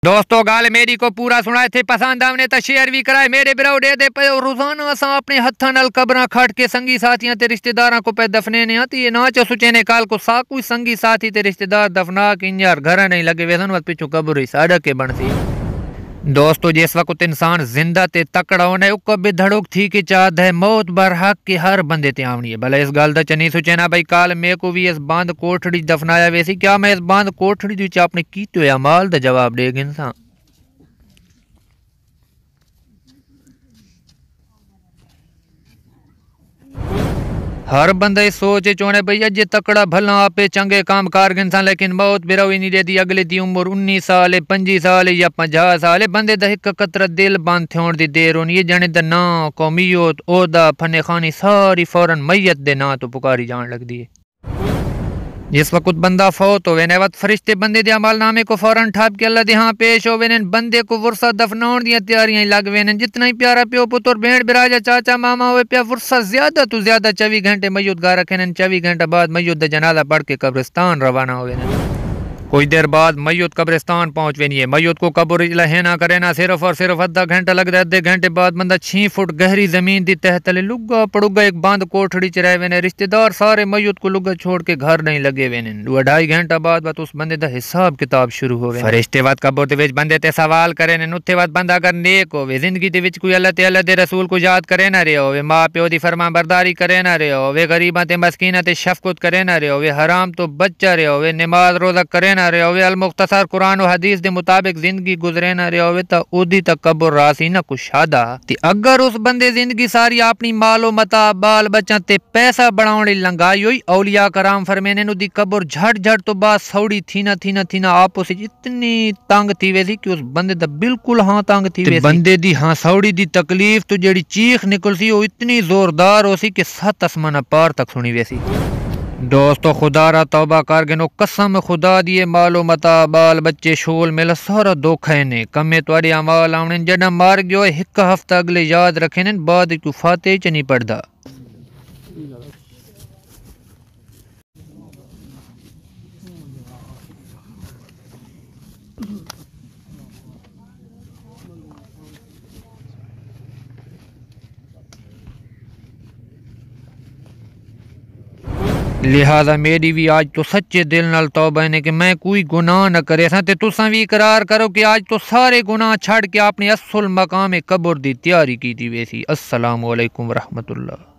दोस्तों गाल मेरी को पूरा सुनाए थे पसंद आने तो शेयर भी कराए मेरे बिराव दे दे पे रोजाना असा अपने हथा नाल कबरा खट के संगी साथियां ते रिश्तेदारां को पे दफने ने आती ये नाच सुचेने काल को साकू संगी साथी ते रिश्तेदार दफना के यार घर नहीं लगे वेसन वत पिछू कब्र ही साड़ा के बनती। दोस्तों जिस वक्त इंसान जिंदा ते तकड़ा होने उको भी धड़ुक थी कि चाहत है मौत बरहक के हर बंदे ते आवनी है भले इस गल दा चनी सुचेना भाई काल मेरे को भी इस बंद कोठड़ी दफनाया वैसी क्या मैं इस बंद कोठड़ी दी अपने कीते अमाल दा जवाब देग इंसान। हर बंदा सोचे चोने भैया जे तकड़ा भला आपे चंगे काम कार इंसान लेकिन मौत बिरवी नहीं देती अगले दी उम्र 19 साल 25 साल या 50 साल बंदे दा एक कतरा दिल बंद थोण दी देर होनी है जाने दा ना कौमियत ओदा फने खानी सारी फौरन मैयत दे ना तो पुकारी जान लगदी है। जिस वक्त बंदा फौत होवे ने वक्त फरिश्ते बंदे दे अमल नामे को फौरन ठाप के अल्लाह दे हां पेश होवे ने बंदे को वरसा दफनाउण दी तैयारियां लग वे ने जितना ही प्यारा प्यो पुत्र भेड़ बिराजा चाचा मामा होवे प्या वरसा ज्यादा तो ज्यादा 24 घंटे मय्यत गा रखे ने 24 घंटे बाद मय्यत दा जनाजा पढ़ के कब्रिस्तान रवाना होवे ने। कुछ देर बाद मय्यत कब्रिस्तान पहुंच वेनी है मय्यत को कब्र लहेना करे ना सिर्फ और सिर्फ आधा घंटा लगता है। आधे घंटे बाद बंदा 6 फुट गहरी जमीन दी तह तले लुगा पड़ुगा एक बंद कोठड़ी च रहे ने रिश्तेदार सारे मय्यत को लुगा छोड़ के घर नहीं लगे वे ने। 2.5 घंटा बाद उस बंदे दा हिसाब किताब शुरू होवे फरिश्ते बाद कब्र दे विच बंदे ते सवाल करे ने उत्थे बाद बंदा अगर नेक होवे जिंदगी दे विच कोई अल्लाह ते अल्लाह दे रसूल को याद करे ना रहे होवे मां प्यो दी फरमाबरदारी करे ना रहे होवे गरीबां ते मस्कीनां ते शफकत करे ना रहे होवे हराम तो बच्चा रहे होवे नमाज रोजा करे ना रहे होवे मुख्तसर कुरान और हदीस के मुताबिक जिंदगी गुजरे ना रहे होवे तो ओदी तक कब्र रासी ना कुशादा ते अगर उस बंदे जिंदगी सारी अपनी मालो मता बाल बच्चा ते पैसा बनाने लंगाई हुई औलिया कराम फरमेने नुदी कब्र झट झट तो बाद सौड़ी थी ना आपस इतनी तंग थी वैसी कि उस बंदे दा बिल्कुल हां तंग थी वैसी बंदे दी हां सौड़ी दी तकलीफ तो जेड़ी चीख निकलसी वो इतनी जोरदार होसी कि 7 आसमान पार तक सुनी वैसी। दोस्तों खुदा रा तौबा कर गिनो कसम खुदा दिए मालो मता बाल बच्चे शोल मिल सारा धोखा ने कमे तुआड़े अमाल आवने जड़ा मार गयो 1 हफ्ता अगले याद रखे ने बाद तू फाते च नहीं पढ़दा। लिहाजा मेरी भी आज तो सच्चे दिल नाल तौबा है कि मैं कोई गुनाह न करे सा ते तुसां भी इकरार करो कि आज तो सारे गुनाह छड़ के अपने असल मकाम कब्र दी तैयारी की थी वैसी। अस्सलामु अलैकुम रहमतुल्लाह।